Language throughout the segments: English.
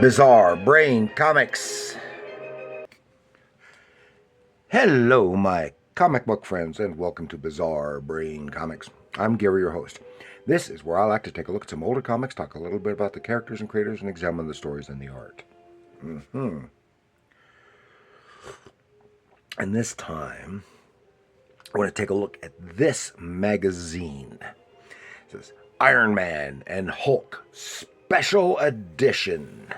Bizarre Brain Comics. Hello, my comic book friends, and welcome to Bizarre Brain Comics. I'm Gary, your host. This is where I like to take a look at some older comics, talk a little bit about the characters and creators, and examine the stories and the art. And this time, I want to take a look at this magazine. It says Iron Man and Hulk Special Edition.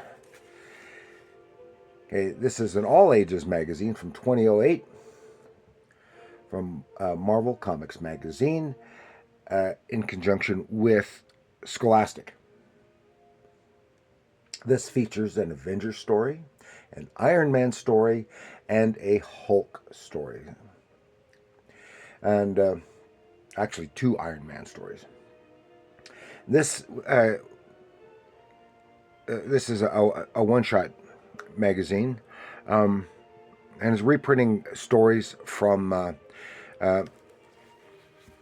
Okay, this is an all-ages magazine from 2008 from Marvel Comics Magazine in conjunction with Scholastic. This features an Avengers story, an Iron Man story, and a Hulk story. And actually two Iron Man stories. This is a one-shot magazine, and is reprinting stories from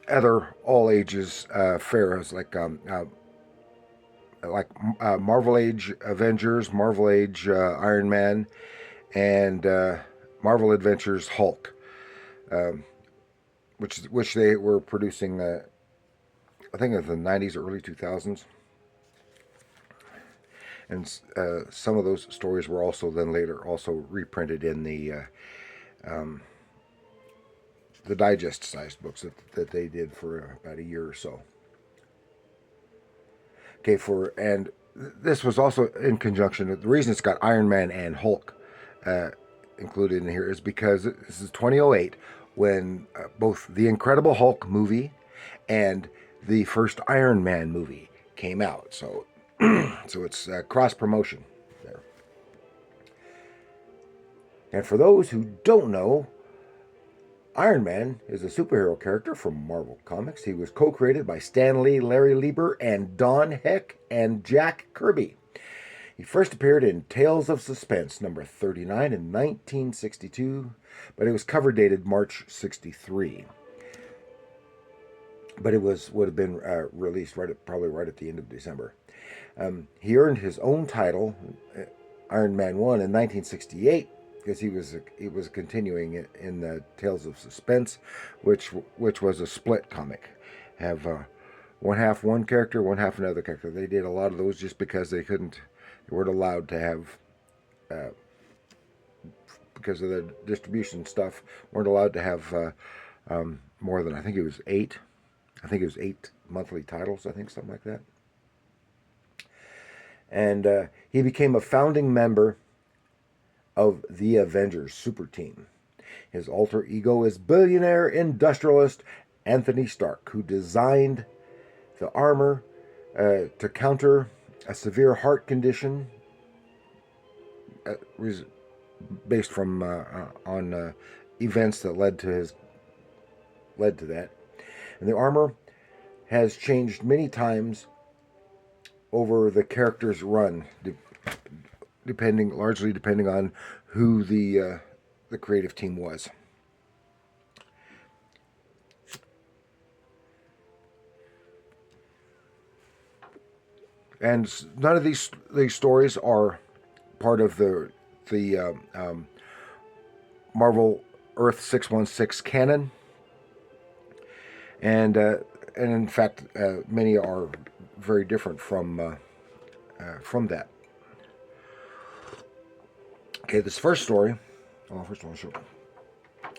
other all-ages fairs like Marvel Age Avengers, Marvel Age Iron Man, and Marvel Adventures Hulk, which they were producing, I think, in the 90s or early 2000s. And some of those stories were also then later also reprinted in the digest-sized books that they did for about a year or so. Okay, and this was also in conjunction. The reason it's got Iron Man and Hulk included in here is because this is 2008 when both the Incredible Hulk movie and the first Iron Man movie came out. So it's cross promotion there. And for those who don't know, Iron Man is a superhero character from Marvel Comics. He was co-created by Stan Lee, Larry Lieber, and Don Heck and Jack Kirby. He first appeared in Tales of Suspense, number 39 in 1962, but it was cover dated March 63. But it would have been released probably right at the end of December. He earned his own title, Iron Man 1, in 1968, because he was continuing in the Tales of Suspense, which was a split comic. Have one half one character, one half another character. They did a lot of those just because they weren't allowed to have, because of the distribution stuff, weren't allowed to have more than, I think it was 8 monthly titles, I think, something like that. And he became a founding member of the Avengers super team. His alter ego is billionaire industrialist Anthony Stark, who designed the armor to counter a severe heart condition based from on events that led to that. And the armor has changed many times over the character's run, largely depending on who the creative team was. And none of these stories are part of the Marvel Earth 616 canon, and in fact, many are very different from that. Okay, this first story. Oh, first of all, I'll show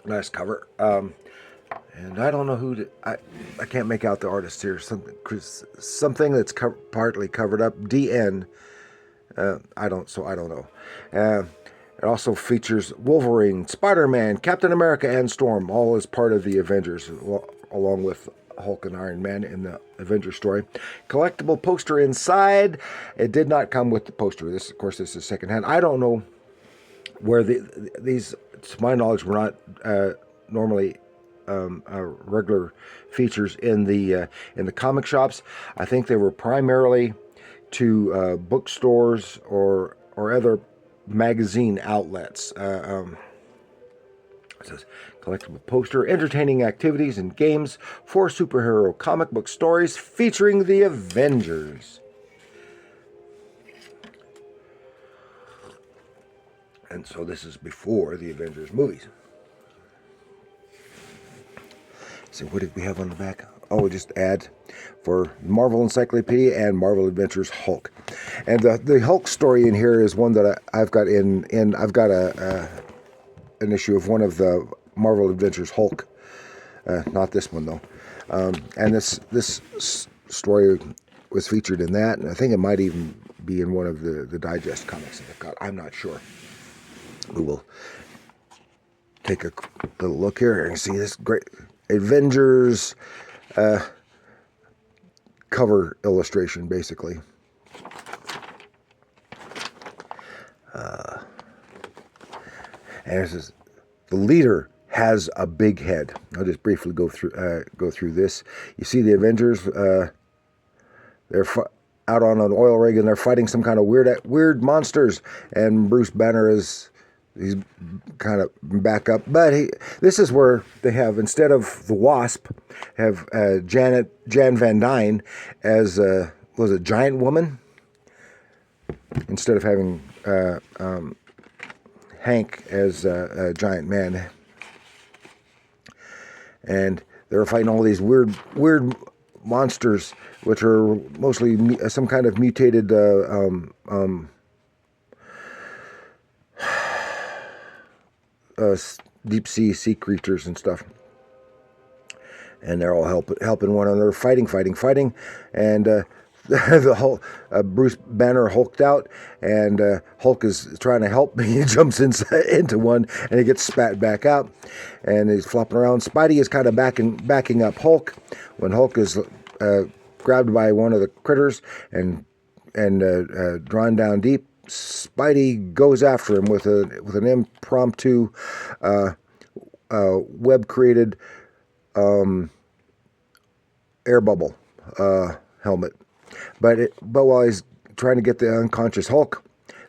nice cover. And I don't know who I can't make out the artist here. Something that's partly covered up. DN. I don't know. It also features Wolverine, Spider-Man, Captain America, and Storm, all as part of the Avengers, along with Hulk and Iron Man in the Avengers story. Collectible poster inside. It did not come with the poster. This, of course, this is secondhand. I don't know where these, to my knowledge, were not normally regular features in the comic shops. I think they were primarily to bookstores or other magazine outlets. It says collectible poster, entertaining activities and games for superhero comic book stories featuring the Avengers. And so this is before the Avengers movies. So what did we have on the back? Oh, just add for Marvel Encyclopedia and Marvel Adventures Hulk. And the Hulk story in here is one that I've got I've got an issue of one of the Marvel Adventures Hulk. Not this one though. And this story was featured in that, and I think it might even be in one of the digest comics that I've got. I'm not sure. We will take a little look here and see this great Avengers cover illustration, basically. And it says, the leader has a big head. I'll just briefly go through this. You see the Avengers, they're out on an oil rig and they're fighting some kind of weird monsters. And Bruce Banner he's kind of back up. But this is where they have, instead of the Wasp, have Jan Van Dyne as was a giant woman, instead of having Hank as a giant man. And they were fighting all these weird monsters, which are mostly some kind of mutated deep sea creatures and stuff. And they're all helping one another, fighting, and the whole Bruce Banner hulked out, and Hulk is trying to help. He jumps into one, and he gets spat back out, and he's flopping around. Spidey is kind of backing up Hulk when Hulk is grabbed by one of the critters and drawn down deep. Spidey goes after him with an impromptu web created air bubble helmet. But while he's trying to get the unconscious Hulk,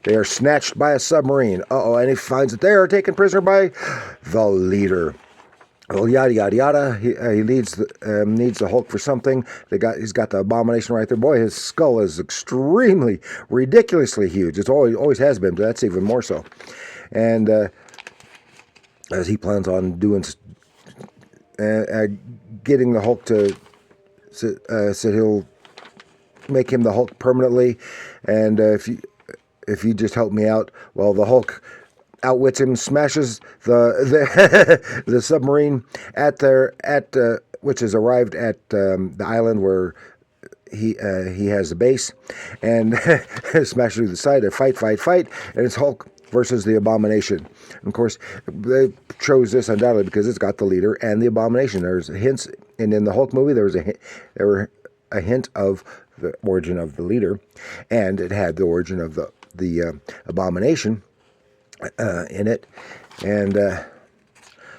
they are snatched by a submarine. And he finds that they are taken prisoner by the leader. Well, yada yada yada. He needs the Hulk for something. He's got the Abomination right there. Boy, his skull is extremely, ridiculously huge. It's always has been, but that's even more so. And as he plans on doing, getting the Hulk to, so he'll make him the Hulk permanently, and if you just help me out, well, the Hulk outwits him, smashes the the submarine which has arrived at the island where he has a base, and smashes through the side. They fight, and it's Hulk versus the Abomination. And of course, they chose this undoubtedly because it's got the leader and the Abomination. There's hints, and in the Hulk movie, there were a hint of the origin of the leader, and it had the origin of the Abomination in it. And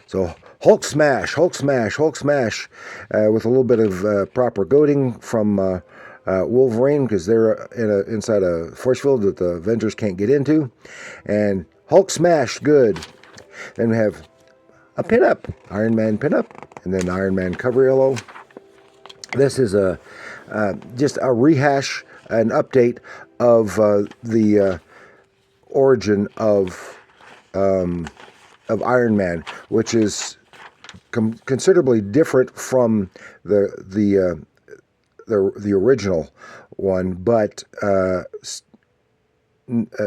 so Hulk smash, with a little bit of proper goading from Wolverine, because they're inside a force field that the Avengers can't get into. And Hulk smash, good. Then we have a pinup, Iron Man pinup, and then Iron Man cover yellow. This is just a rehash, an update of the origin of Iron Man, which is considerably different from the original one, but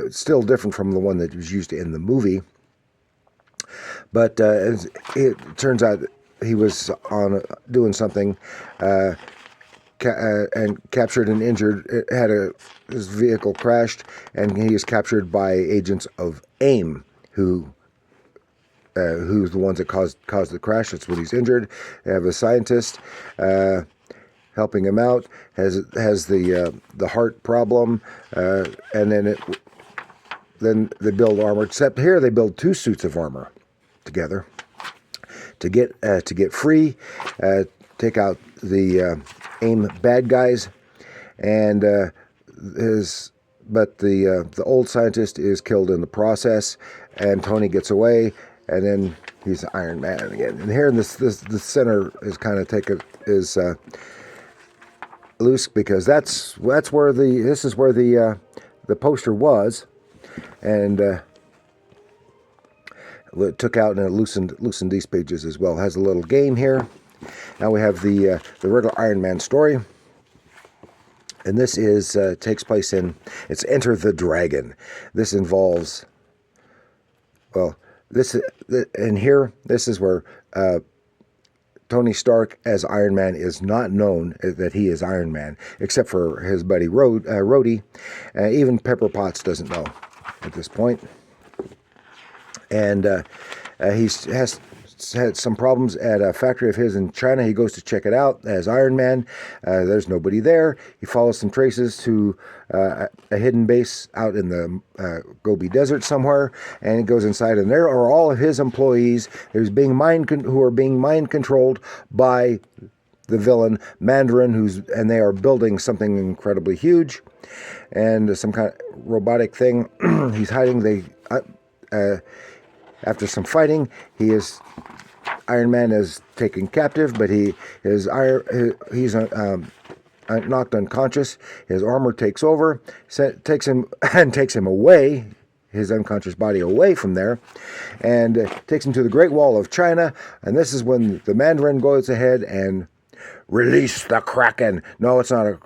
still different from the one that was used in the movie. But it turns out he was doing something. And captured and injured. His vehicle crashed, and he is captured by agents of AIM, who's the ones that caused the crash. That's when he's injured. They have a scientist helping him out. Has the heart problem, and then they build armor. Except here, they build two suits of armor together to get free, take out the AIM bad guys, and but the old scientist is killed in the process, and Tony gets away, and then he's Iron Man again. And here in the center is kind of is loose, because this is where the poster was, and took out and it loosened these pages as well. It has a little game here. Now we have the regular Iron Man story. And this is takes place it's Enter the Dragon. This involves, well, this is where Tony Stark as Iron Man is not known that he is Iron Man, except for his buddy Rhodey. Even Pepper Potts doesn't know at this point. And he has had some problems at a factory of his in China. He goes to check it out as Iron Man. There's nobody there. He follows some traces to a hidden base out in the Gobi Desert somewhere, and he goes inside, and there are all of his employees who are being mind controlled by the villain Mandarin, and they are building something incredibly huge, and some kind of robotic thing. He's hiding. After some fighting, Iron Man is taken captive, but he's knocked unconscious. His armor takes over, takes him away, his unconscious body away from there, and takes him to the Great Wall of China. And this is when the Mandarin goes ahead and release the Kraken. No, it's not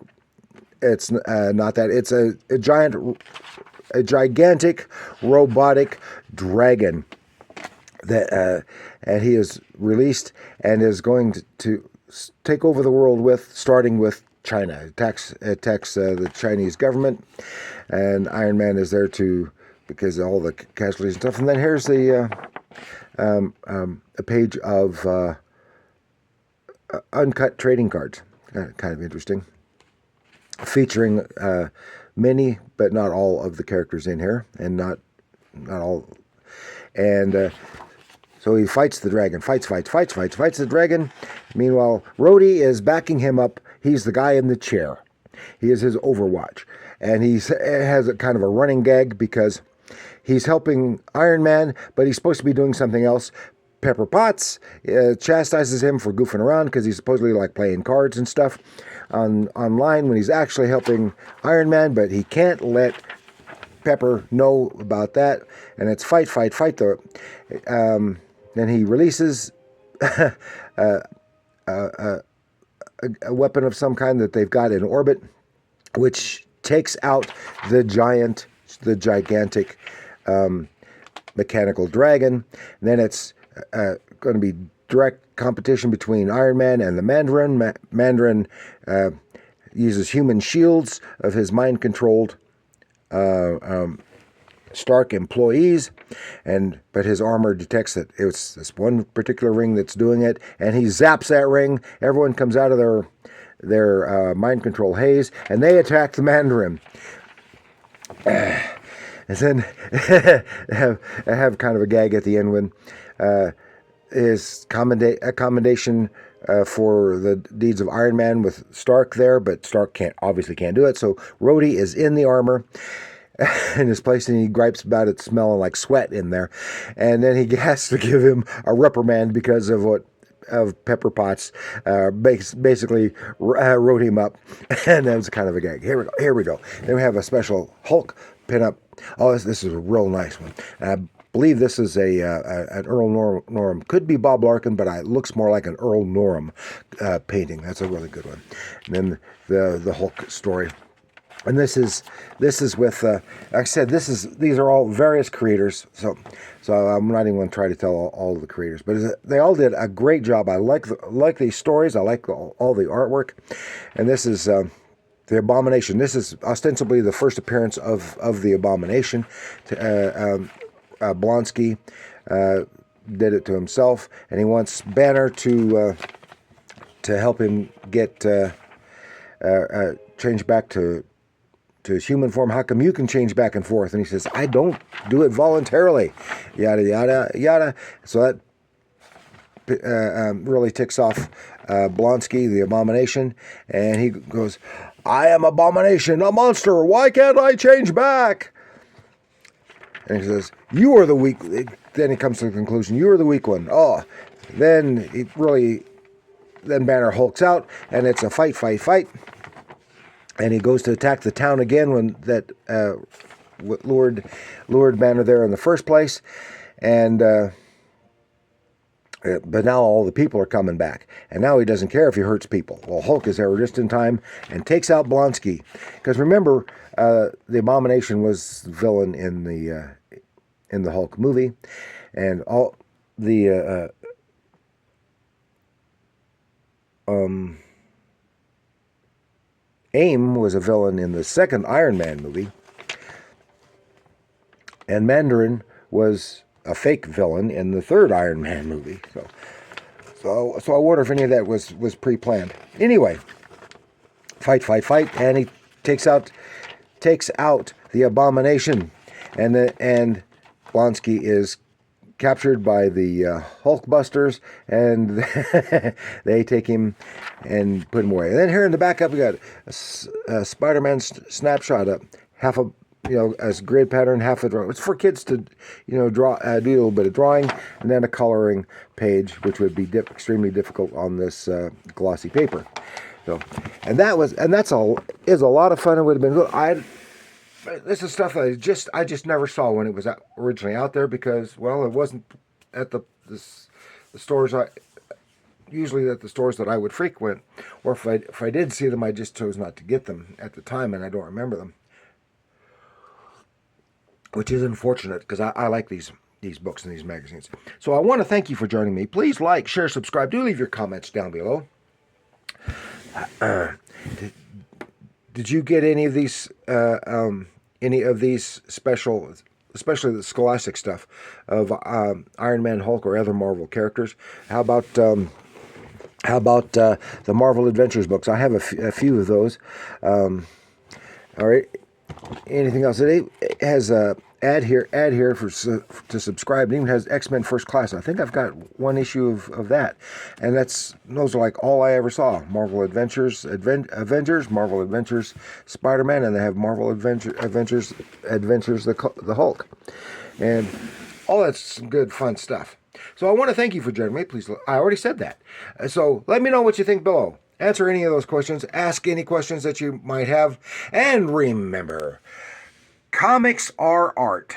not that. It's a gigantic robotic dragon that and he is released and is going to take over the world starting with China. Attacks the Chinese government, and Iron Man is there because of all the casualties and stuff. And then here's a page of uncut trading cards, kind of interesting, featuring many but not all of the characters in here, and not all. And so he fights the dragon, fights the dragon. Meanwhile, Rhodey is backing him up. He's the guy in the chair. He is his Overwatch. And he has a kind of a running gag because he's helping Iron Man, but he's supposed to be doing something else. Pepper Potts chastises him for goofing around because he's supposedly like playing cards and stuff online when he's actually helping Iron Man, but he can't let Pepper know about that, and it's fight. Then he releases a weapon of some kind that they've got in orbit, which takes out the gigantic mechanical dragon. And then it's going to be direct competition between Iron Man and the Mandarin. Mandarin uses human shields of his mind-controlled Stark employees, but his armor detects that it's this one particular ring that's doing it, and he zaps that ring. Everyone comes out of their mind control haze, and they attack the Mandarin. And then I have kind of a gag at the end when his commendation for the deeds of Iron Man with Stark there, but Stark obviously can't do it. So Rhodey is in the armor in his place, and he gripes about it smelling like sweat in there, and then he has to give him a reprimand because of Pepper Potts basically wrote him up, and that was kind of a gag. Here we go. Then we have a special Hulk pinup. Oh, this is a real nice one. I believe this is an Earl Norem. Could be Bob Larkin, but it looks more like an Earl Norem painting. That's a really good one. And then the Hulk story. And this is with, like I said, these are all various creators. So I'm not even going to try to tell all of the creators, but they all did a great job. I like these stories. I like all the artwork. And this is the Abomination. This is ostensibly the first appearance of the Abomination. Blonsky did it to himself, and he wants Banner to help him get change back to his human form. How come you can change back and forth? And he says, I don't do it voluntarily. Yada, yada, yada. So that really ticks off Blonsky, the Abomination. And he goes, I am Abomination, a monster. Why can't I change back? And he says, you are the weak. Then he comes to the conclusion, you are the weak one. Oh, then Banner hulks out, and it's a fight. And he goes to attack the town again when that lured Banner there in the first place. and but now all the people are coming back, and now he doesn't care if he hurts people. Well, Hulk is there just in time and takes out Blonsky, because remember, the Abomination was the villain in the Hulk movie, and all the AIM was a villain in the second Iron Man movie, and Mandarin was a fake villain in the third Iron Man movie. So I wonder if any of that was pre-planned. Anyway, fight, and he takes out the Abomination, and Blonsky is captured by the Hulkbusters, and they take him and put him away. And then here in the backup, we got a Spider-Man snapshot up, half a as grid pattern, half a drawing. It's for kids to draw, do a little bit of drawing, and then a coloring page, which would be extremely difficult on this glossy paper. So, and that's is a lot of fun. It would have been good. This is stuff that I just never saw when it was originally out there, because, well, it wasn't at the stores usually at the stores that I would frequent, or if I did see them, I just chose not to get them at the time, and I don't remember them, which is unfortunate, because I like these books and these magazines. So I want to thank you for joining me. Please like, share, subscribe. Do leave your comments down below. Did you get any of these special, especially the Scholastic stuff of Iron Man, Hulk, or other Marvel characters? How about the Marvel Adventures books? I have a few of those. All right. Anything else? It has a ad here to subscribe. It even has X-Men First Class. I think I've got one issue of that, and those are like all I ever saw. Marvel Adventures, Avengers, Marvel Adventures, Spider-Man, and they have Marvel Adventures, the Hulk, and all that's some good fun stuff. So I want to thank you for joining me. Please, I already said that. So let me know what you think below. Answer any of those questions. Ask any questions that you might have. And remember, comics are art.